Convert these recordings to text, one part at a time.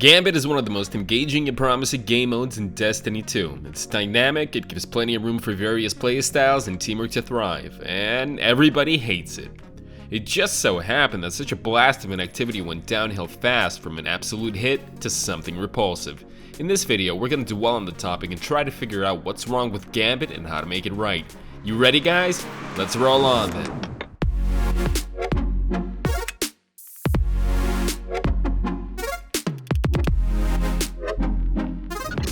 Gambit is one of the most engaging and promising game modes in Destiny 2. It's dynamic, it gives plenty of room for various playstyles and teamwork to thrive, and everybody hates it. It just so happened that such a blast of an activity went downhill fast from an absolute hit to something repulsive. In this video, we're going to dwell on the topic and try to figure out what's wrong with Gambit and how to make it right. You ready, guys? Let's roll on then.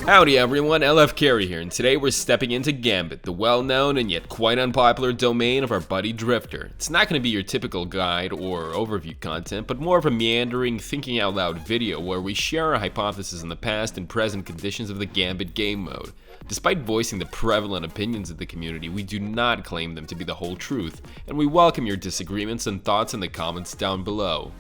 Howdy everyone, LFcarry here, and today we're stepping into Gambit, the well-known and yet quite unpopular domain of our buddy Drifter. It's not going to be your typical guide or overview content, but more of a meandering, thinking out loud video where we share our hypotheses on the past and present conditions of the Gambit game mode. Despite voicing the prevalent opinions of the community, we do not claim them to be the whole truth, and we welcome your disagreements and thoughts in the comments down below.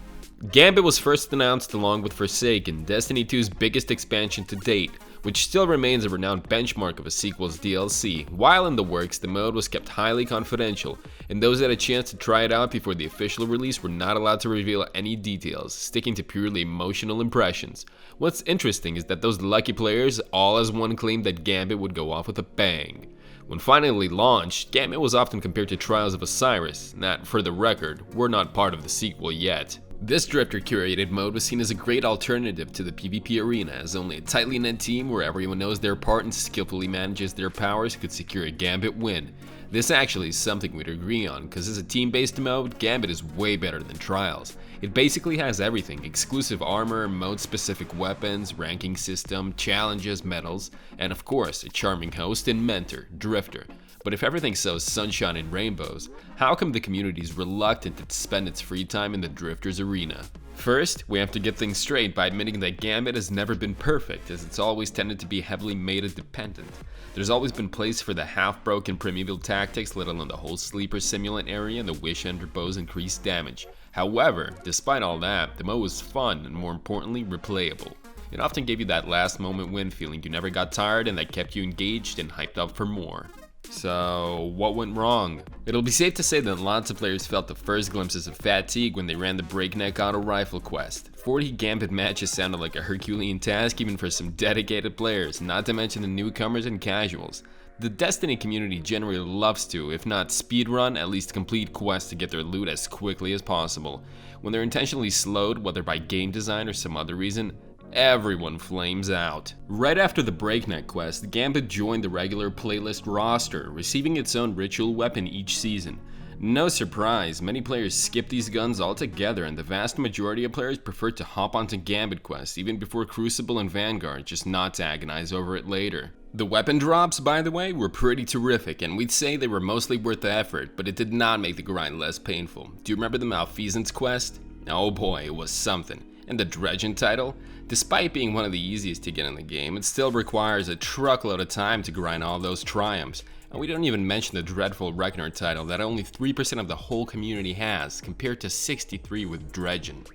Gambit was first announced along with Forsaken, Destiny 2's biggest expansion to date, which still remains a renowned benchmark of a sequel's DLC. While in the works, the mode was kept highly confidential, and those that had a chance to try it out before the official release were not allowed to reveal any details, sticking to purely emotional impressions. What's interesting is that those lucky players all as one claimed that Gambit would go off with a bang. When finally launched, Gambit was often compared to Trials of Osiris, that, for the record, were not part of the sequel yet. This Drifter-curated mode was seen as a great alternative to the PvP arena, as only a tightly knit team where everyone knows their part and skillfully manages their powers could secure a Gambit win. This actually is something we'd agree on, because as a team-based mode, Gambit is way better than Trials. It basically has everything: exclusive armor, mode-specific weapons, ranking system, challenges, medals, and of course, a charming host and mentor, Drifter. But if everything's so sunshine and rainbows, how come the community is reluctant to spend its free time in the Drifter's arena? First, we have to get things straight by admitting that Gambit has never been perfect, as it's always tended to be heavily meta-dependent. There's always been place for the half-broken primeval tactics, let alone the whole sleeper simulant area and the wish ender bow's increased damage. However, despite all that, the mode was fun and more importantly, replayable. It often gave you that last moment win feeling you never got tired and that kept you engaged and hyped up for more. So, what went wrong? It'll be safe to say that lots of players felt the first glimpses of fatigue when they ran the breakneck auto rifle quest. 40 Gambit matches sounded like a Herculean task even for some dedicated players, not to mention the newcomers and casuals. The Destiny community generally loves to, if not speedrun, at least complete quests to get their loot as quickly as possible. When they're intentionally slowed, whether by game design or some other reason, everyone flames out. Right after the Breakneck quest, Gambit joined the regular playlist roster, receiving its own ritual weapon each season. No surprise, many players skip these guns altogether, and the vast majority of players prefer to hop onto Gambit quests even before Crucible and Vanguard, just not to agonize over it later. The weapon drops, by the way, were pretty terrific, and we'd say they were mostly worth the effort, but it did not make the grind less painful. Do you remember the Malfeasance Quest? Oh boy, it was something. And the Dredgen title? Despite being one of the easiest to get in the game, it still requires a truckload of time to grind all those triumphs. And we don't even mention the dreadful Reckoner title that only 3% of the whole community has, compared to 63% with Dredgen.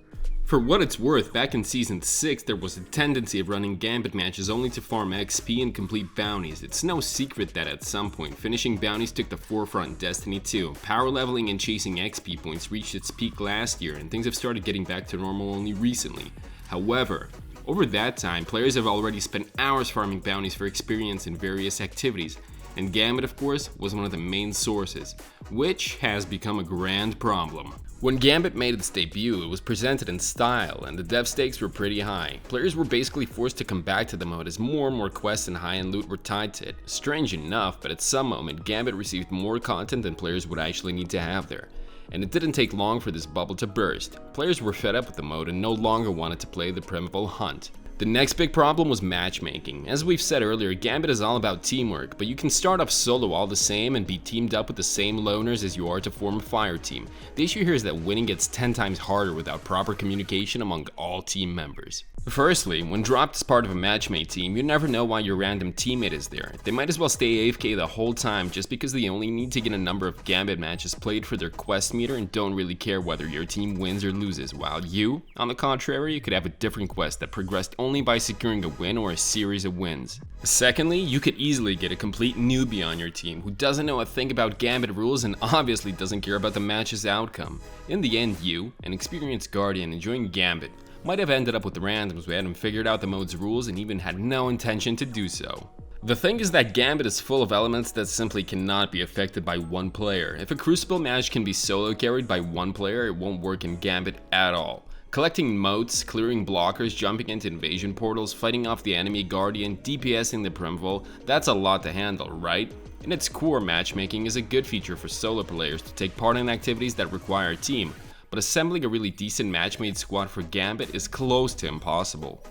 For what it's worth, back in Season 6 there was a tendency of running Gambit matches only to farm XP and complete bounties. It's no secret that at some point, finishing bounties took the forefront in Destiny 2. Power leveling and chasing XP points reached its peak last year, and things have started getting back to normal only recently. However, over that time, players have already spent hours farming bounties for experience in various activities, and Gambit, of course, was one of the main sources, which has become a grand problem. When Gambit made its debut, it was presented in style, and the dev stakes were pretty high. Players were basically forced to come back to the mode as more and more quests and high-end loot were tied to it. Strange enough, but at some moment, Gambit received more content than players would actually need to have there. And it didn't take long for this bubble to burst. Players were fed up with the mode and no longer wanted to play the primeval hunt. The next big problem was matchmaking. As we've said earlier, Gambit is all about teamwork, but you can start off solo all the same and be teamed up with the same loners as you are to form a fire team. The issue here is that winning gets 10 times harder without proper communication among all team members. Firstly, when dropped as part of a matchmate team, you never know why your random teammate is there. They might as well stay AFK the whole time just because they only need to get a number of Gambit matches played for their quest meter and don't really care whether your team wins or loses, while you, on the contrary, could have a different quest that progressed only by securing a win or a series of wins. Secondly, you could easily get a complete newbie on your team who doesn't know a thing about Gambit rules and obviously doesn't care about the match's outcome. In the end, you, an experienced guardian enjoying Gambit, might have ended up with randoms who hadn't figured out the mode's rules and even had no intention to do so. The thing is that Gambit is full of elements that simply cannot be affected by one player. If a Crucible match can be solo carried by one player, it won't work in Gambit at all. Collecting motes, clearing blockers, jumping into invasion portals, fighting off the enemy guardian, DPSing the Primval, that's a lot to handle, right? In its core, matchmaking is a good feature for solo players to take part in activities that require a team, but assembling a really decent matchmade squad for Gambit is close to impossible.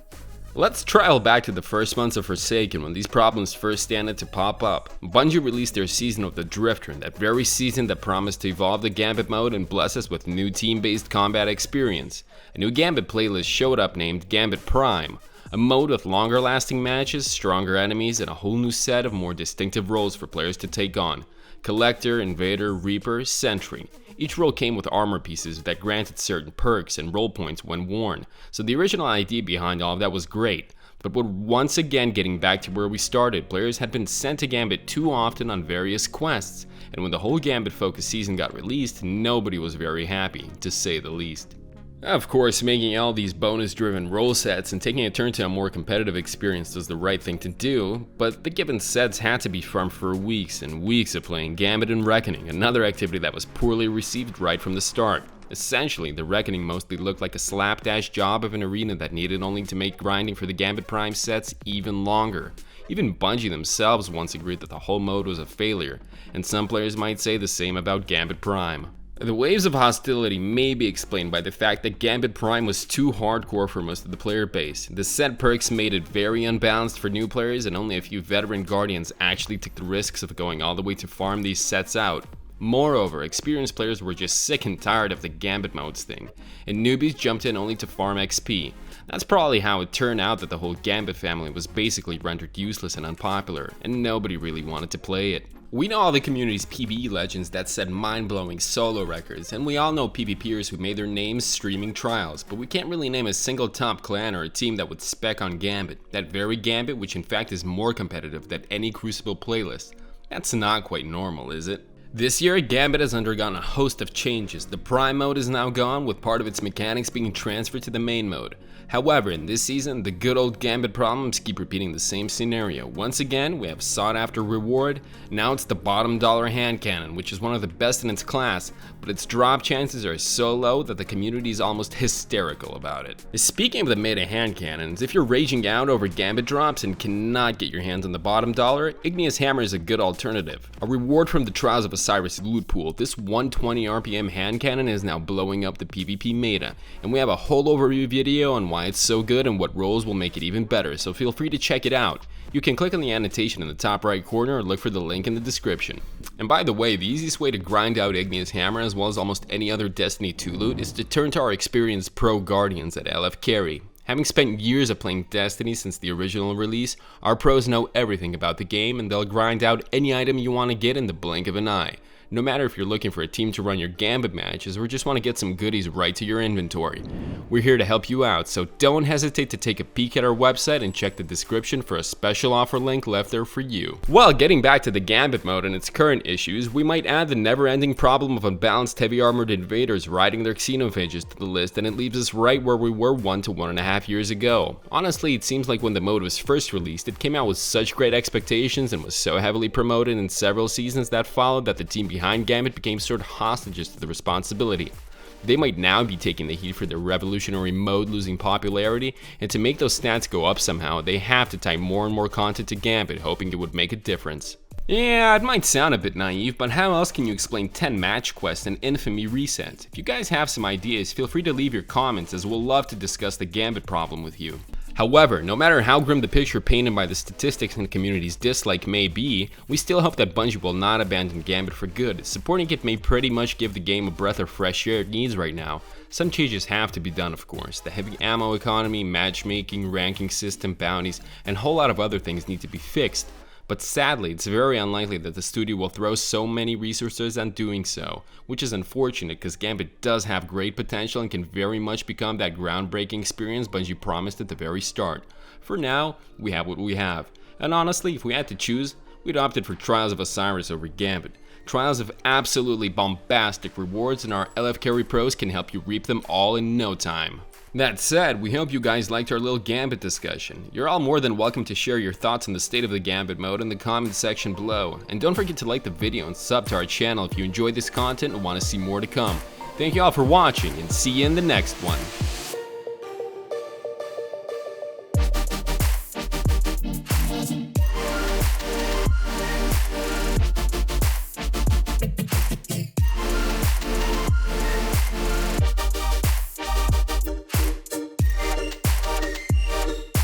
Let's travel back to the first months of Forsaken when these problems first started to pop up. Bungie released their season of the Drifter, that very season that promised to evolve the Gambit mode and bless us with new team-based combat experience. A new Gambit playlist showed up named Gambit Prime, a mode with longer lasting matches, stronger enemies, and a whole new set of more distinctive roles for players to take on. Collector, Invader, Reaper, Sentry. Each role came with armor pieces that granted certain perks and role points when worn, so the original idea behind all of that was great. But we're once again getting back to where we started. Players had been sent to Gambit too often on various quests, and when the whole Gambit focused season got released, nobody was very happy, to say the least. Of course, making all these bonus-driven role sets and taking a turn to a more competitive experience was the right thing to do, but the given sets had to be farmed for weeks and weeks of playing Gambit and Reckoning, another activity that was poorly received right from the start. Essentially, the Reckoning mostly looked like a slapdash job of an arena that needed only to make grinding for the Gambit Prime sets even longer. Even Bungie themselves once agreed that the whole mode was a failure, and some players might say the same about Gambit Prime. The waves of hostility may be explained by the fact that Gambit Prime was too hardcore for most of the player base. The set perks made it very unbalanced for new players, and only a few veteran guardians actually took the risks of going all the way to farm these sets out. Moreover, experienced players were just sick and tired of the Gambit modes thing, and newbies jumped in only to farm XP. That's probably how it turned out that the whole Gambit family was basically rendered useless and unpopular, and nobody really wanted to play it. We know all the community's PvE legends that set mind-blowing solo records, and we all know PvPers who made their names streaming trials, but we can't really name a single top clan or a team that would spec on Gambit, that very Gambit which in fact is more competitive than any Crucible playlist. That's not quite normal, is it? This year, Gambit has undergone a host of changes. The Prime mode is now gone, with part of its mechanics being transferred to the main mode. However, in this season, the good old Gambit problems keep repeating the same scenario. Once again, we have sought after reward. Now it's the bottom dollar hand cannon, which is one of the best in its class, but its drop chances are so low that the community is almost hysterical about it. Speaking of the meta hand cannons, if you're raging out over Gambit drops and cannot get your hands on the bottom dollar, Igneous Hammer is a good alternative. A reward from the Trials of Osiris loot pool, this 120 RPM hand cannon is now blowing up the PvP meta, and we have a whole overview video on why it's so good and what roles will make it even better, so feel free to check it out. You can click on the annotation in the top right corner or look for the link in the description. And by the way, the easiest way to grind out Igneous Hammer as well as almost any other Destiny 2 loot is to turn to our experienced pro guardians at LFcarry. Having spent years of playing Destiny since the original release, our pros know everything about the game and they'll grind out any item you want to get in the blink of an eye. No matter if you're looking for a team to run your Gambit matches or just want to get some goodies right to your inventory. We're here to help you out, so don't hesitate to take a peek at our website and check the description for a special offer link left there for you. Well, getting back to the Gambit mode and its current issues, we might add the never-ending problem of unbalanced heavy armored invaders riding their xenophages to the list, and it leaves us right where we were 1 to 1.5 years ago. Honestly, it seems like when the mode was first released, it came out with such great expectations and was so heavily promoted in several seasons that followed that the team behind Gambit became sort of hostages to the responsibility. They might now be taking the heat for their revolutionary mode losing popularity, and to make those stats go up somehow, they have to tie more and more content to Gambit, hoping it would make a difference. Yeah, it might sound a bit naive, but how else can you explain 10 match quests and infamy resets? If you guys have some ideas, feel free to leave your comments as we'll love to discuss the Gambit problem with you. However, no matter how grim the picture painted by the statistics and community's dislike may be, we still hope that Bungie will not abandon Gambit for good. Supporting it may pretty much give the game a breath of fresh air it needs right now. Some changes have to be done, of course. The heavy ammo economy, matchmaking, ranking system, bounties, and a whole lot of other things need to be fixed. But sadly, it's very unlikely that the studio will throw so many resources on doing so, which is unfortunate because Gambit does have great potential and can very much become that groundbreaking experience Bungie promised at the very start. For now, we have what we have, and honestly, if we had to choose, we'd opted for Trials of Osiris over Gambit. Trials have absolutely bombastic rewards, and our LFcarry pros can help you reap them all in no time. That said, we hope you guys liked our little Gambit discussion. You're all more than welcome to share your thoughts on the state of the Gambit mode in the comment section below. And don't forget to like the video and sub to our channel if you enjoyed this content and want to see more to come. Thank you all for watching, and see you in the next one.